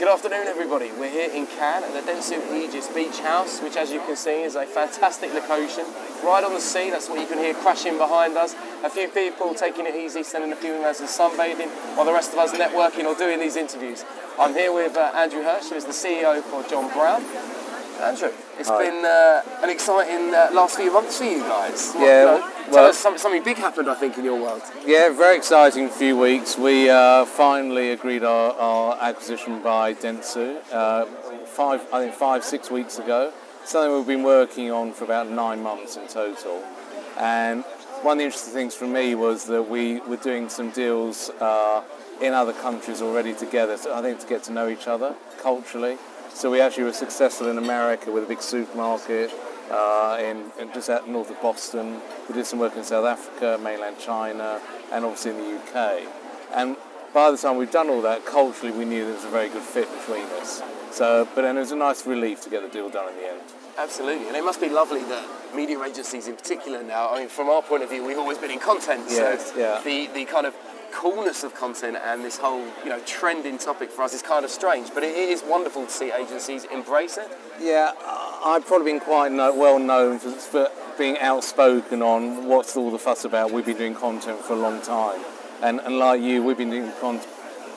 Good afternoon, everybody. We're here in Cannes at the Dentsu Aegis Beach House, which, as you can see, is a fantastic location. Right on the sea, that's what you can hear crashing behind us. A few people taking it easy, sending a few emails and sunbathing, while the rest of us networking or doing these interviews. I'm here with Andrew Hirsch, who is the CEO for John Brown. Andrew, it's been an exciting last few months for you guys. Tell us something big happened, I think, in your world. Yeah, very exciting few weeks. We finally agreed our acquisition by Dentsu 5-6 weeks ago. Something we've been working on for about 9 months in total. And one of the interesting things for me was that we were doing some deals in other countries already together, so I think to get to know each other culturally. So we actually were successful in America with a big supermarket in just out north of Boston. We did some work in South Africa, mainland China, and obviously in the UK. And by the time we've done all that, culturally we knew there was a very good fit between us. But then it was a nice relief to get the deal done in the end. Absolutely, and it must be lovely that media agencies in particular now, I mean, from our point of view, we've always been in content, yes, so yeah. the kind of coolness of content and this whole trending topic for us is kind of strange, but it is wonderful to see agencies embrace it. Yeah, I've probably been quite well known for being outspoken on what's all the fuss about. We've been doing content for a long time, and like you, we've been doing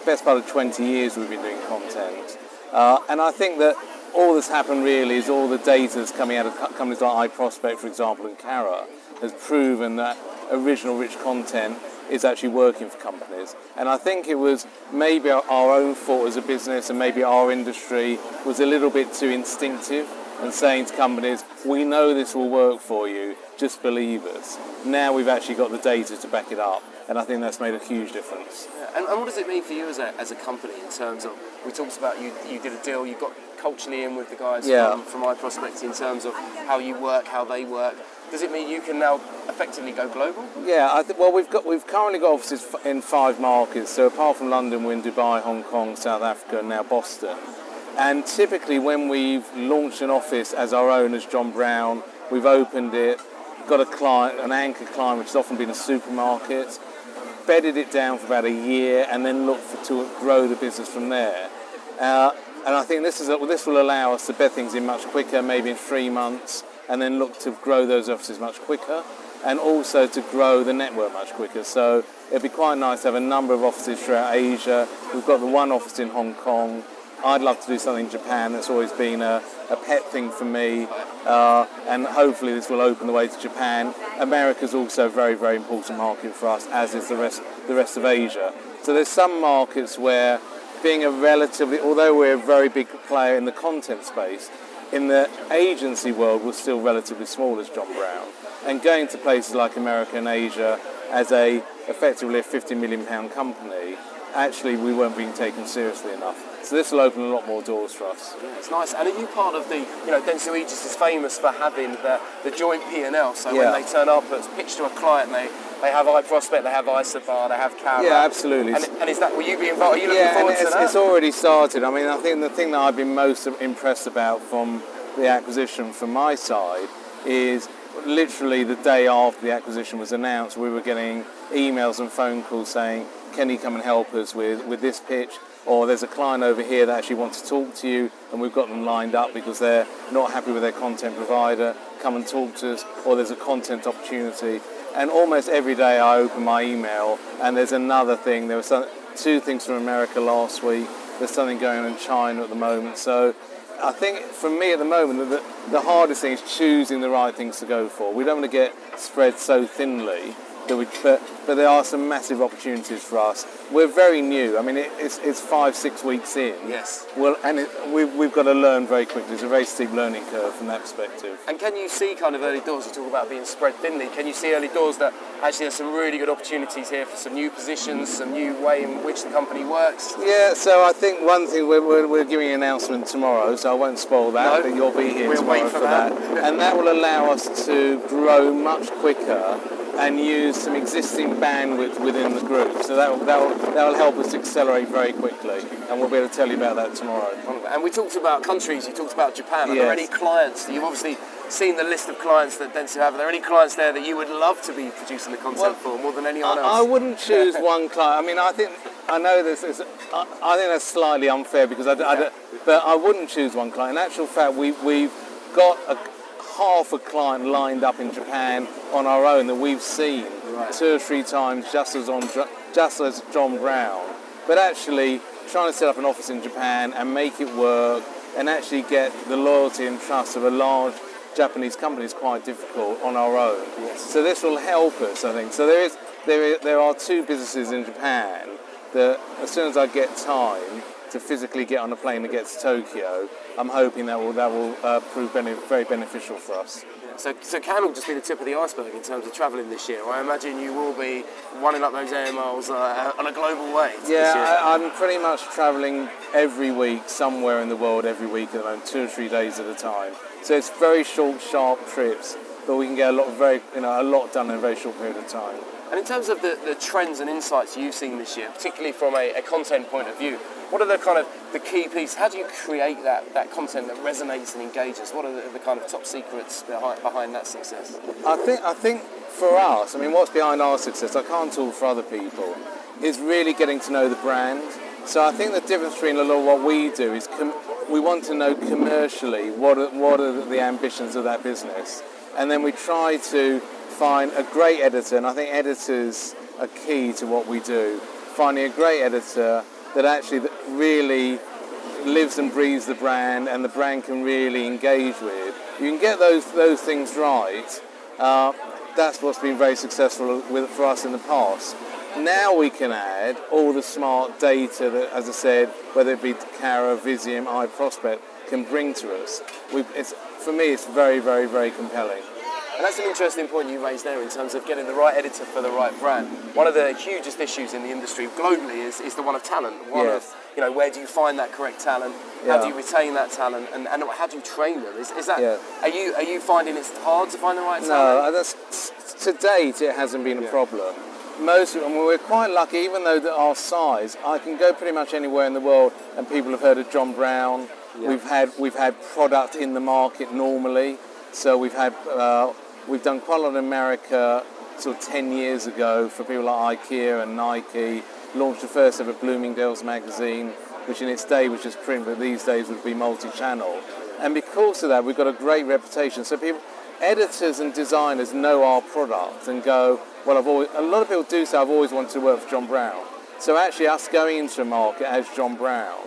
best part of 20 years we've been doing content, and I think that all that's happened really is all the data that's coming out of companies like iProspect, for example, and Cara has proven that original rich content is actually working for companies. And I think it was maybe our own fault as a business, and maybe our industry was a little bit too instinctive and saying to companies, we know this will work for you, just believe us. Now we've actually got the data to back it up, and I think that's made a huge difference. Yeah. And what does it mean for you as a company in terms of, we talked about you did a deal, you got culturally in with the guys from iProspect in terms of how you work, how they work. Does it mean you can now effectively go global? Yeah, we've currently got offices in 5 markets. So apart from London, we're in Dubai, Hong Kong, South Africa, and now Boston. And typically, when we've launched an office as our own, as John Brown, we've opened it, got a client, an anchor client, which has often been a supermarket, bedded it down for about a year, and then looked to grow the business from there. And I think this will allow us to bed things in much quicker, maybe in 3 months. And then look to grow those offices much quicker, and also to grow the network much quicker. So it'd be quite nice to have a number of offices throughout Asia. We've got the one office in Hong Kong. I'd love to do something in Japan. That's always been a pet thing for me, and hopefully this will open the way to Japan. America's also a very, very important market for us, as is the rest of Asia. So there's some markets where being although we're a very big player in the content space, in the agency world, we're still relatively small as John Brown. And going to places like America and Asia as effectively a £50 million company, actually we weren't being taken seriously enough. So this will open a lot more doors for us. Yeah, it's nice. And are you part of the, Dentsu Aegis is famous for having the joint P&L, so when they turn up, it's pitched to a client, they have iProspect, they have Isobar, they have Cara. Yeah, absolutely. And is that, will you be involved? Are you looking forward to that? It's already started. I mean, I think the thing that I've been most impressed about from the acquisition from my side is literally the day after the acquisition was announced, we were getting emails and phone calls saying, can you come and help us with this pitch? Or there's a client over here that actually wants to talk to you, and we've got them lined up because they're not happy with their content provider, come and talk to us, or there's a content opportunity. And almost every day I open my email and there's another thing. There were 2 things from America last week. There's something going on in China at the moment. So I think for me at the moment, the hardest thing is choosing the right things to go for. We don't want to get spread so thinly, but there are some massive opportunities for us. We're very new. I mean, it's 5-6 weeks in. Yes. Well, and we've got to learn very quickly. It's a very steep learning curve from that perspective. And can you see kind of early doors? You talk about being spread thinly. Can you see early doors that actually there's some really good opportunities here for some new positions, some new way in which the company works? Yeah. So I think one thing we're giving an announcement tomorrow, so I won't spoil that. But you'll be here tomorrow for that, and that will allow us to grow much quicker and use some existing bandwidth within the group. So that'll help us accelerate very quickly, and we'll be able to tell you about that tomorrow. And we talked about countries, you talked about Japan. Are there any clients, you've obviously seen the list of clients that Dentsu have, are there any clients there that you would love to be producing the content for more than anyone else? I wouldn't choose one client. I mean, I think that's slightly unfair because but I wouldn't choose one client. In actual fact, we've got half a client lined up in Japan on our own that we've seen 2 or 3 times just as John Brown. But actually, trying to set up an office in Japan and make it work and actually get the loyalty and trust of a large Japanese company is quite difficult on our own. Yes. So this will help us, I think. So there are 2 businesses in Japan that as soon as I get time to physically get on a plane and get to Tokyo, I'm hoping that will prove very beneficial for us. So Cannes will just be the tip of the iceberg in terms of travelling this year. I imagine you will be running up those air miles on a global way. Yeah, I'm pretty much travelling every week somewhere in the world every week at the moment, 2 or 3 days at a time. So it's very short, sharp trips, but we can get a lot done in a very short period of time. And in terms of the trends and insights you've seen this year, particularly from a content point of view, what are the key pieces? How do you create that content that resonates and engages? What are the kind of top secrets behind that success? I think for us, I mean, what's behind our success, I can't talk for other people, is really getting to know the brand. So I think the difference between a lot of what we do is we want to know commercially what are the ambitions of that business. And then we try to find a great editor, and I think editors are key to what we do. Finding a great editor that actually really lives and breathes the brand and the brand can really engage with. You can get those things right. That's what's been very successful for us in the past. Now we can add all the smart data that, as I said, whether it be Cara, Visium, iProspect, can bring to us. For me, it's very, very, very compelling. And that's an interesting point you raised there in terms of getting the right editor for the right brand. One of the hugest issues in the industry globally is the one of talent. Where do you find that correct talent? How do you retain that talent? And how do you train them? Is that are you finding it's hard to find the right talent? No, to date it hasn't been a problem. We're quite lucky, even though our size, I can go pretty much anywhere in the world and people have heard of John Brown. Yeah. We've had product in the market normally. So we've done quite a lot in America sort of 10 years ago for people like IKEA and Nike, launched the first ever Bloomingdale's magazine, which in its day was just print, but these days would be multi-channel. And because of that, we've got a great reputation. So editors and designers know our product and go, well, a lot of people do say, I've always wanted to work for John Brown. So actually us going into a market as John Brown,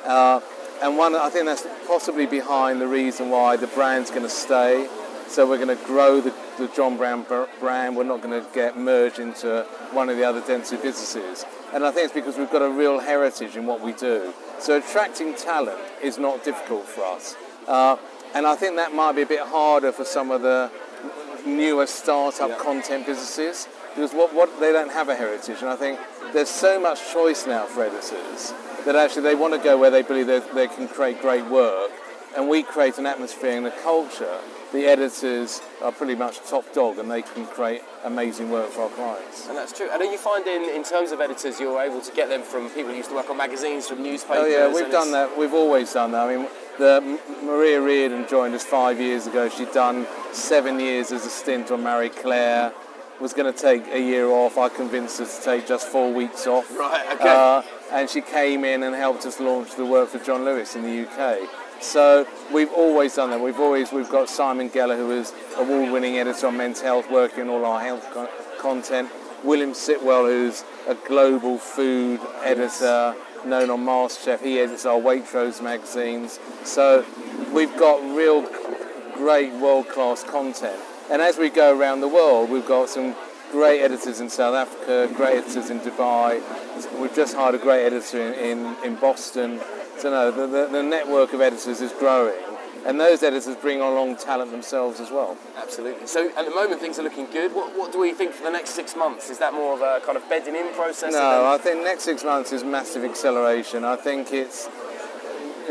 I think that's possibly behind the reason why the brand's going to stay. So we're going to grow the John Brown brand. We're not going to get merged into one of the other Dentsu businesses. And I think it's because we've got a real heritage in what we do. So attracting talent is not difficult for us. And I think that might be a bit harder for some of the newer startup content businesses because they don't have a heritage. And I think there's so much choice now for editors that actually they want to go where they believe they can create great work. And we create an atmosphere and a culture. The editors are pretty much top dog and they can create amazing work for our clients. And that's true. And are you finding, in terms of editors, you're able to get them from people who used to work on magazines, from newspapers? Oh yeah, we've done that. We've always done that. I mean, Maria Reardon joined us 5 years ago. She'd done 7 years as a stint on Marie Claire. Was going to take a year off. I convinced her to take just 4 weeks off. Right, okay. And she came in and helped us launch the work for John Lewis in the UK. So we've always done that. We've got Simon Geller, who is award-winning editor on men's health, working on all our health content. William Sitwell, who's a global food editor, known on MasterChef. He edits our Waitrose magazines. So we've got real great world-class content. And as we go around the world, we've got some great editors in South Africa, great editors in Dubai. We've just hired a great editor in Boston. So no, the network of editors is growing. And those editors bring along talent themselves as well. Absolutely. So at the moment things are looking good. What do we think for the next 6 months? Is that more of a kind of bedding in process? No, I think next 6 months is massive acceleration. I think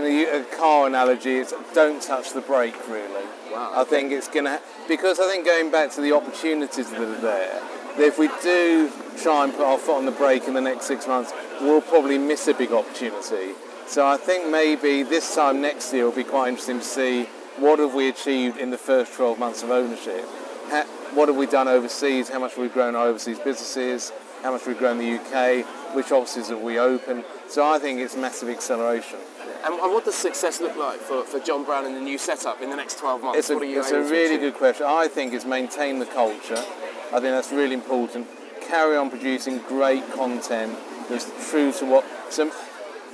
a car analogy, it's don't touch the brake, really. Wow, I think it's going to... Because I think going back to the opportunities that are there, that if we do try and put our foot on the brake in the next 6 months, we'll probably miss a big opportunity. So I think maybe this time next year will be quite interesting to see what have we achieved in the first 12 months of ownership. What have we done overseas? How much have we grown our overseas businesses? How much have we grown the UK? Which offices have we opened? So I think it's massive acceleration. And what does success look like for John Brown and the new setup in the next 12 months? It's a really good question. I think it's maintain the culture. I think that's really important. Carry on producing great content that's true to what...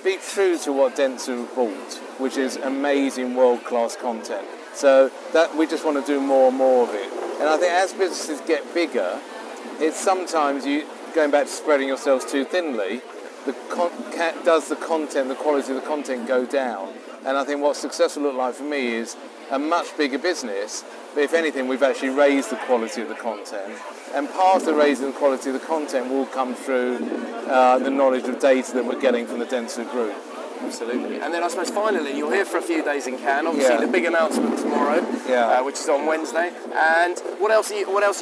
be true to what Dentsu bought, which is amazing world-class content. So that we just want to do more and more of it. And I think as businesses get bigger, it's sometimes going back to spreading yourselves too thinly, does the content, the quality of the content go down? And I think what success will look like for me is a much bigger business, but if anything, we've actually raised the quality of the content. And part of the raising the quality of the content will come through the knowledge of data that we're getting from the Dentsu Group. Absolutely. And then I suppose finally, you're here for a few days in Cannes. Obviously, the big announcement tomorrow, which is on Wednesday. And what else are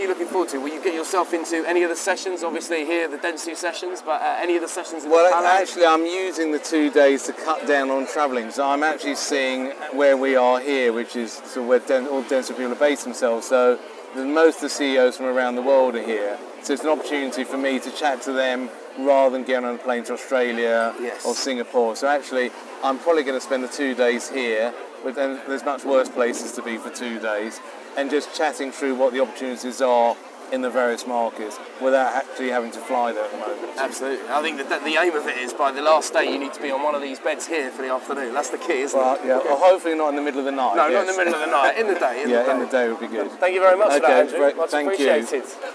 you looking forward to? Will you get yourself into any of the sessions? Obviously, here the Dentsu sessions, but any of the sessions in the Palais? Actually, I'm using the 2 days to cut down on travelling. So I'm actually seeing where we are here, which is where all Dentsu people are based themselves. So most of the CEOs from around the world are here. So it's an opportunity for me to chat to them rather than getting on a plane to Australia or Singapore. So actually, I'm probably going to spend the 2 days here, but then there's much worse places to be for 2 days, and just chatting through what the opportunities are in the various markets without actually having to fly there at the moment. Absolutely. I think that the aim of it is by the last day you need to be on one of these beds here for the afternoon. That's the key, isn't it? Yeah. Well, hopefully not in the middle of the night. No, not in the middle of the night. In the day. In the day would be good. Thank you very much for that, Andrew. Great. Much Thank appreciated. You.